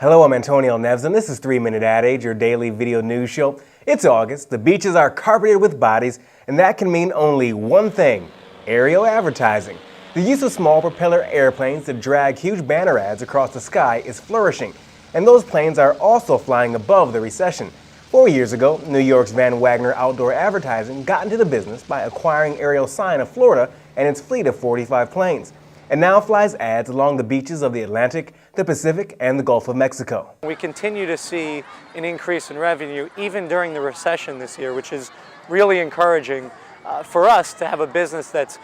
Hello, I'm Antonio Neves, and this is 3-Minute Ad Age, your daily video news show. It's August, the beaches are carpeted with bodies, and that can mean only one thing: aerial advertising. The use of small propeller airplanes to drag huge banner ads across the sky is flourishing, and those planes are also flying above the Recession. 4 years ago, New York's Wagner Outdoor Advertising got into the business by acquiring Aerial Sign of Florida and its fleet of 45 planes, and now flies ads along the beaches of the Atlantic, the Pacific, and the Gulf of Mexico. We continue to see an increase in revenue even during the recession this year, which is really encouraging for us to have a business that's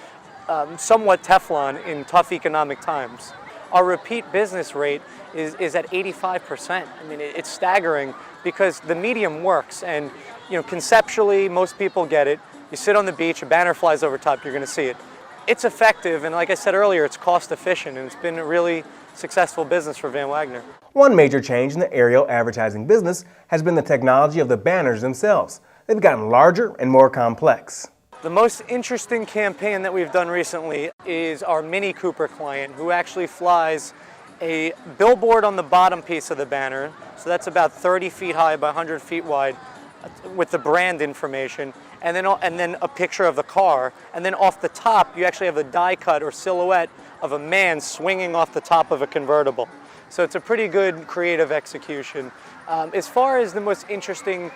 somewhat Teflon in tough economic times. Our repeat business rate is at 85%. I mean, it's staggering because the medium works, and conceptually most people get it. You sit on the beach, a banner flies over top, you're going to see it. It's effective, and like I said earlier, it's cost efficient, and it's been a really successful business for Van Wagner. One major change in the aerial advertising business has been the technology of the banners themselves. They've gotten larger and more complex. The most interesting campaign that we've done recently is our Mini Cooper client, who actually flies a billboard on the bottom piece of the banner, so that's about 30 feet high by 100 feet wide, with the brand information, and then a picture of the car, and then off the top you actually have the die cut or silhouette of a man swinging off the top of a convertible. So it's a pretty good creative execution. As far as the most interesting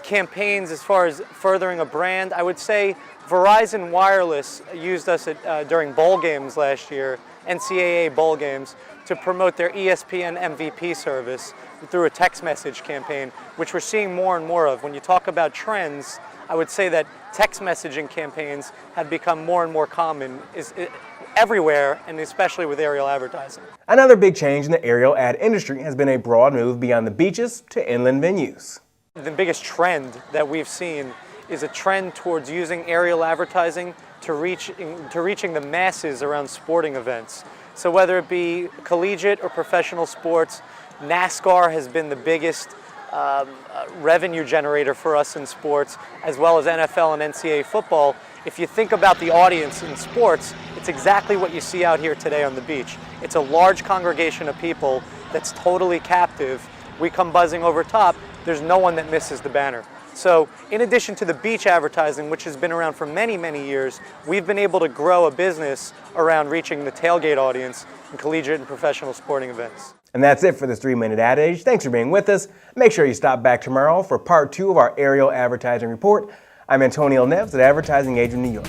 campaigns, as far as furthering a brand, I would say Verizon Wireless used us during bowl games last year, NCAA bowl games, to promote their ESPN MVP service through a text message campaign, which we're seeing more and more of. When you talk about trends, I would say that text messaging campaigns have become more and more common everywhere, and especially with aerial advertising. Another big change in the aerial ad industry has been a broad move beyond the beaches to inland venues. The biggest trend that we've seen is a trend towards using aerial advertising to reaching the masses around sporting events. So whether it be collegiate or professional sports, NASCAR has been the biggest revenue generator for us in sports, as well as NFL and NCAA football. If you think about the audience in sports, it's exactly what you see out here today on the beach. It's a large congregation of people that's totally captive. We come buzzing over top, there's no one that misses the banner. So in addition to the beach advertising, which has been around for many, many years, we've been able to grow a business around reaching the tailgate audience in collegiate and professional sporting events. And that's it for this 3-Minute Ad Age. Thanks for being with us. Make sure you stop back tomorrow for part 2 of our aerial advertising report. I'm Antonio Neves at Advertising Age in New York.